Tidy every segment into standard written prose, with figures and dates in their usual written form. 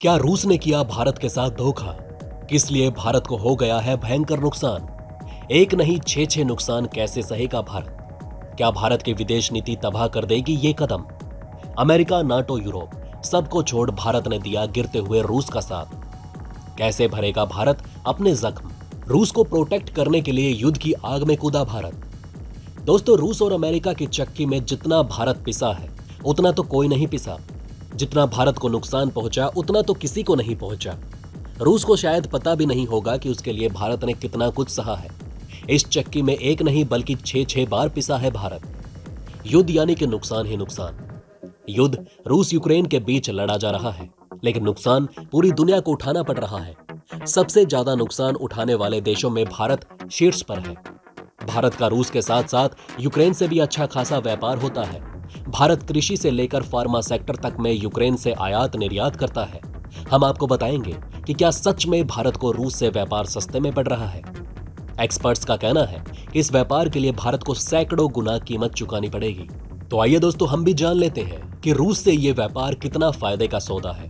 क्या रूस ने किया भारत के साथ धोखा? किस लिए भारत को हो गया है भयंकर नुकसान? एक नहीं छह छह नुकसान कैसे सहेगा भारत? क्या भारत की विदेश नीति तबाह कर देगी ये कदम? अमेरिका, नाटो, यूरोप सबको छोड़ भारत ने दिया गिरते हुए रूस का साथ। कैसे भरेगा भारत अपने जख्म? रूस को प्रोटेक्ट करने के लिए युद्ध की आग में कूदा भारत। दोस्तों, रूस और अमेरिका की चक्की में जितना भारत पिसा है उतना तो कोई नहीं पिसा। जितना भारत को नुकसान पहुंचा उतना तो किसी को नहीं पहुंचा। रूस को शायद पता भी नहीं होगा कि उसके लिए भारत ने कितना कुछ सहा है। इस चक्की में एक नहीं बल्कि छह छह बार पिसा है भारत। युद्ध यानी कि नुकसान ही नुकसान। युद्ध रूस यूक्रेन के बीच लड़ा जा रहा है, लेकिन नुकसान पूरी दुनिया को उठाना पड़ रहा है। सबसे ज्यादा नुकसान उठाने वाले देशों में भारत शीर्ष पर है। भारत का रूस के साथ साथ यूक्रेन से भी अच्छा खासा व्यापार होता है। भारत कृषि से लेकर फार्मा सेक्टर तक में यूक्रेन से आयात निर्यात करता है। हम आपको बताएंगे कि क्या सच में भारत को रूस से व्यापार सस्ते में पड़ रहा है। एक्सपर्ट्स का कहना है कि इस व्यापार के लिए भारत को सैकड़ों गुना कीमत चुकानी पड़ेगी। तो आइए दोस्तों, हम भी जान लेते हैं कि रूस से यह व्यापार कितना फायदे का सौदा है।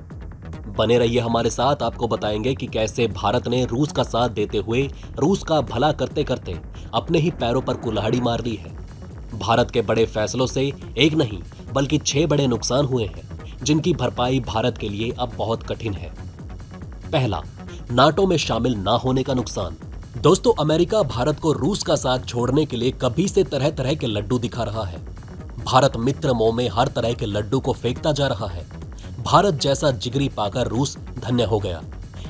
बने रहिए हमारे साथ, आपको बताएंगे कि कैसे भारत ने रूस का साथ देते हुए रूस का भला करते करते अपने ही पैरों पर कुल्हाड़ी मार दी है। भारत के बड़े फैसलों से एक नहीं बल्कि छह बड़े नुकसान हुए हैं, जिनकी भरपाई भारत के लिए अब बहुत कठिन है। पहला, नाटो में शामिल ना होने का नुकसान। दोस्तों, अमेरिका भारत को रूस का साथ छोड़ने के लिए कभी से तरह तरह के लड्डू दिखा रहा है। भारत मित्र मोह में हर तरह के लड्डू को फेंकता जा रहा है। भारत जैसा जिगरी पाकर रूस धन्य हो गया।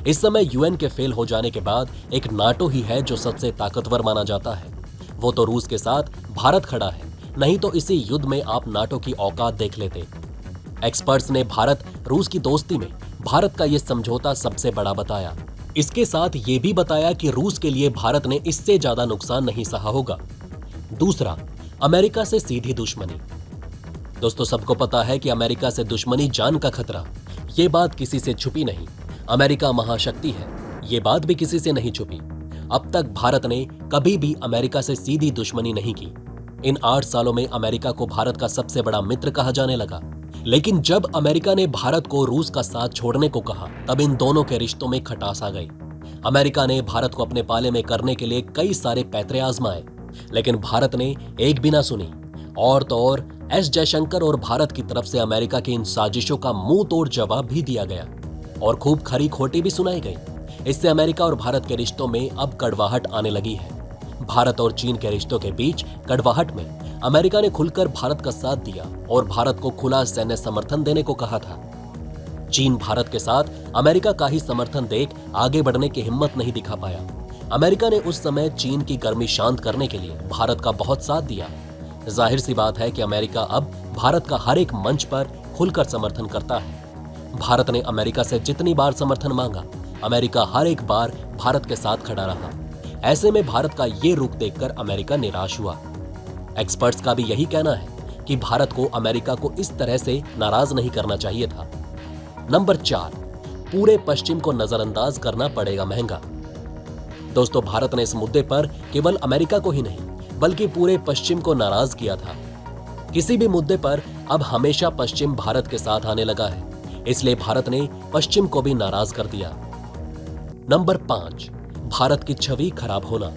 इस समय यूएन के फेल हो जाने के बाद एक नाटो ही है जो सबसे ताकतवर माना जाता है। वो तो रूस के साथ भारत खड़ा है, नहीं तो इसी युद्ध में आप नाटो की औकात देख लेते। एक्सपर्ट्स ने भारत रूस की दोस्ती में भारत का यह समझौता सबसे बड़ा बताया। इसके साथ ये भी बताया कि रूस के लिए भारत ने इससे ज्यादा नुकसान नहीं सहा होगा। दूसरा, अमेरिका से सीधी दुश्मनी। दोस्तों, सबको पता है कि अमेरिका से दुश्मनी जान का खतरा। ये बात किसी से छुपी नहीं। अमेरिका महाशक्ति है, ये बात भी किसी से नहीं छुपी। अब तक भारत ने कभी भी अमेरिका से सीधी दुश्मनी नहीं की। इन 8 सालों में अमेरिका को भारत का सबसे बड़ा मित्र कहा जाने लगा। लेकिन जब अमेरिका ने भारत को रूस का साथ छोड़ने को कहा, तब इन दोनों के रिश्तों में खटास आ गई। अमेरिका ने भारत को अपने पाले में करने के लिए कई सारे पैतरे आजमाए, लेकिन भारत ने एक भी ना सुनी। और तो और एस जयशंकर और भारत की तरफ से अमेरिका की इन साजिशों का मुंह तोड़ जवाब भी दिया गया और खूब खरी खोटी भी सुनाई गई। इससे अमेरिका और भारत के रिश्तों में अब कड़वाहट आने लगी है। भारत और चीन के रिश्तों के बीच कड़वाहट में अमेरिका ने खुलकर भारत का साथ दिया और भारत को खुला सैन्य समर्थन देने को कहा था। चीन भारत के साथ अमेरिका का ही समर्थन देख आगे बढ़ने की हिम्मत नहीं दिखा पाया। अमेरिका ने उस समय चीन की गर्मी शांत करने के लिए भारत का बहुत साथ दिया। जाहिर सी बात है कि अमेरिका अब भारत का हर एक मंच पर खुलकर समर्थन करता है। भारत ने अमेरिका से जितनी बार समर्थन मांगा, अमेरिका हर एक बार भारत के साथ खड़ा रहा। ऐसे में भारत का ये रुख देखकर अमेरिका निराश हुआ। एक्सपर्ट्स का भी यही कहना है कि भारत को अमेरिका को इस तरह से नाराज नहीं करना चाहिए था। नंबर 4, पूरे पश्चिम को नजरअंदाज करना पड़ेगा महंगा। दोस्तों, भारत ने इस मुद्दे पर केवल अमेरिका को ही नहीं बल्कि पूरे पश्चिम को नाराज किया था। किसी भी मुद्दे पर अब हमेशा पश्चिम भारत के साथ आने लगा है, इसलिए भारत ने पश्चिम को भी नाराज कर दिया। नंबर 5, भारत की छवि खराब होना।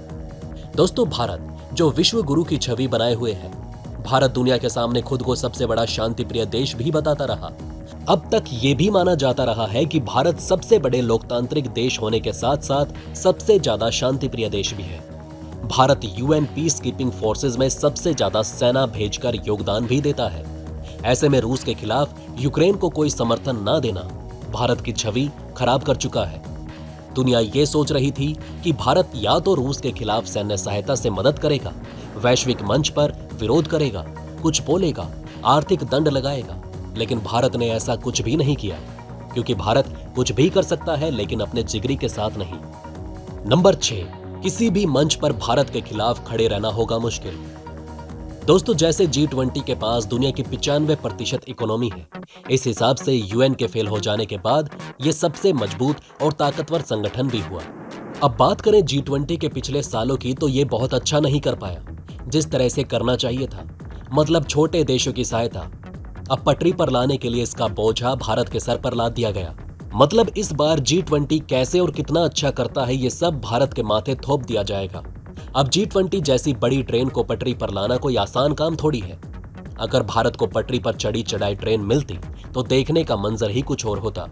दोस्तों, भारत जो विश्व गुरु की छवि बनाए हुए है, भारत दुनिया के सामने खुद को सबसे बड़ा शांति प्रिय देश भी बताता रहा। अब तक ये भी माना जाता रहा है कि भारत सबसे बड़े लोकतांत्रिक देश होने के साथ साथ सबसे ज्यादा शांति प्रिय देश भी है। Bharat UN peace keeping forces में सबसे ज्यादा सेना भेजकर योगदान भी देता है। ऐसे में रूस के खिलाफ यूक्रेन को कोई समर्थन ना देना भारत की छवि खराब कर चुका है। दुनिया ये सोच रही थी कि भारत या तो रूस के खिलाफ सैन्य सहायता से मदद करेगा, वैश्विक मंच पर विरोध करेगा, कुछ बोलेगा, आर्थिक दंड लगाएगा, लेकिन भारत ने ऐसा कुछ भी नहीं किया, क्योंकि भारत कुछ भी कर सकता है लेकिन अपने जिगरी के साथ नहीं। नंबर 6, किसी भी मंच पर भारत के खिलाफ खड़े रहना होगा मुश्किल। दोस्तों, जैसे G20 के पास दुनिया की 95% इकोनॉमी है, इस हिसाब से यूएन के फेल हो जाने के बाद यह सबसे मजबूत और ताकतवर संगठन भी हुआ। अब बात करें G20 के पिछले सालों की, तो ये बहुत अच्छा नहीं कर पाया जिस तरह से करना चाहिए था। मतलब छोटे देशों की सहायता अब पटरी पर लाने के लिए इसका बोझा भारत के सर पर लाद दिया गया। मतलब इस बार G20 कैसे और कितना अच्छा करता है ये सब भारत के माथे थोप दिया जाएगा। अब G20 जैसी बड़ी ट्रेन को पटरी पर लाना कोई आसान काम थोड़ी है। अगर भारत को पटरी पर चढ़ी चढ़ाई ट्रेन मिलती तो देखने का मंजर ही कुछ और होता।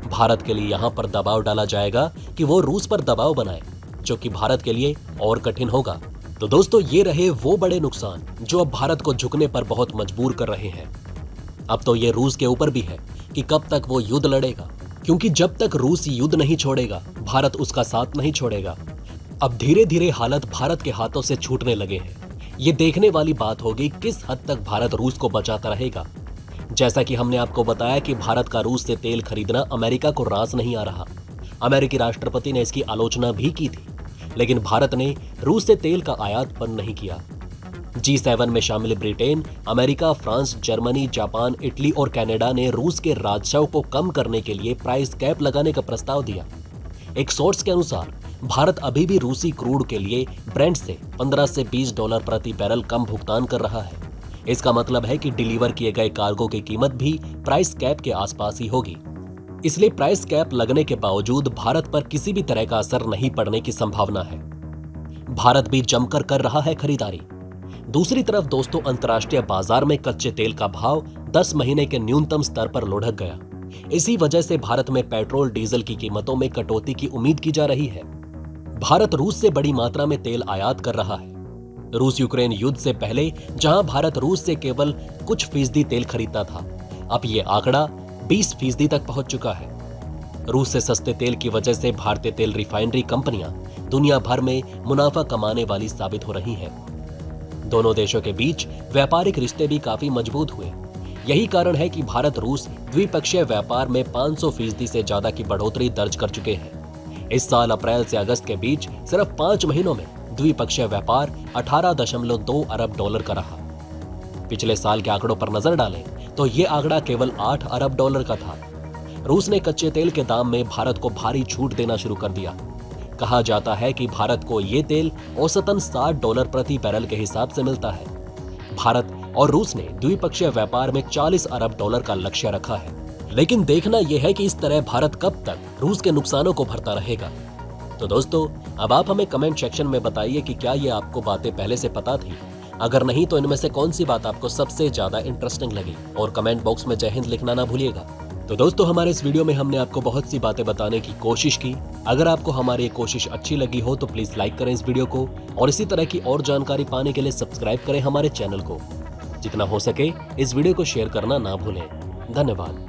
भारत के लिए यहां पर दबाव डाला जाएगा कि वो रूस पर दबाव बनाए, जो कि भारत के लिए और कठिन होगा। तो दोस्तों, ये रहे वो बड़े नुकसान जो अब भारत को झुकने पर बहुत मजबूर कर रहे हैं। अब तो ये रूस के ऊपर भी है कि कब तक वो युद्ध लड़ेगा, क्योंकि जब तक रूस युद्ध नहीं छोड़ेगा, भारत उसका साथ नहीं छोड़ेगा। अब धीरे धीरे हालत भारत के हाथों से छूटने लगे हैं। ये देखने वाली बात होगी किस हद तक भारत रूस को बचाता रहेगा। जैसा कि हमने आपको बताया कि भारत का रूस से तेल खरीदना अमेरिका को रास नहीं आ रहा। अमेरिकी राष्ट्रपति ने इसकी आलोचना भी की थी, लेकिन भारत ने रूस से तेल का आयात बंद नहीं किया। G7 में शामिल Britain, America, France, Germany, Japan, Italy और कनाडा ने रूस के राजस्व को कम करने के लिए प्राइस कैप लगाने का प्रस्ताव दिया। एक सोर्स के अनुसार भारत अभी भी रूसी क्रूड के लिए ब्रेंट से 15 से $20 प्रति बैरल कम भुगतान कर रहा है। इसका मतलब है कि डिलीवर किए गए कार्गो की कीमत भी प्राइस कैप के आसपास ही होगी। इसलिए प्राइस कैप लगने के बावजूद भारत पर किसी भी तरह का असर नहीं पड़ने की संभावना है। भारत भी जमकर कर रहा है खरीदारी। दूसरी तरफ दोस्तों, अंतर्राष्ट्रीय बाजार में कच्चे तेल का भाव 10 महीने के न्यूनतम स्तर पर लुढ़क गया। इसी वजह से भारत में पेट्रोल डीजल की कीमतों में कटौती की उम्मीद की जा रही है। भारत रूस से बड़ी मात्रा में तेल आयात कर रहा है। रूस यूक्रेन युद्ध से पहले जहां भारत रूस से केवल कुछ फीसदी तेल खरीदता था, अब ये आंकड़ा 20% तक पहुंच चुका है। रूस से सस्ते तेल की वजह से भारतीय तेल रिफाइनरी कंपनियां दुनिया भर में मुनाफा कमाने वाली साबित हो रही हैं। दोनों देशों के बीच व्यापारिक रिश्ते भी काफी मजबूत हुए। यही कारण है कि भारत रूस द्विपक्षीय व्यापार में 500% से ज्यादा की बढ़ोतरी दर्ज कर चुके हैं। इस साल अप्रैल से अगस्त के बीच सिर्फ 5 महीनों में द्विपक्षीय व्यापार $18.2 अरब का रहा। पिछले साल के आंकड़ों पर नजर डालें तो ये आंकड़ा केवल $8 अरब का था। रूस ने कच्चे तेल के दाम में भारत को भारी छूट देना शुरू कर दिया। कहा जाता है कि भारत को ये तेल औसतन $60 प्रति बैरल के हिसाब से मिलता है। भारत और रूस ने द्विपक्षीय व्यापार में $40 अरब का लक्ष्य रखा है। लेकिन देखना यह है कि इस तरह भारत कब तक रूस के नुकसानों को भरता रहेगा। तो दोस्तों, अब आप हमें कमेंट सेक्शन में बताइए कि क्या ये आपको बातें पहले से पता थी। अगर नहीं तो इनमें से कौन सी बात आपको सबसे ज्यादा इंटरेस्टिंग लगी, और कमेंट बॉक्स में जय हिंद लिखना ना भूलिएगा। तो दोस्तों, हमारे इस वीडियो में हमने आपको बहुत सी बातें बताने की कोशिश की। अगर आपको हमारी ये कोशिश अच्छी लगी हो तो प्लीज लाइक करें इस वीडियो को, और इसी तरह की और जानकारी पाने के लिए सब्सक्राइब करें हमारे चैनल को। जितना हो सके इस वीडियो को शेयर करना ना भूलें। धन्यवाद।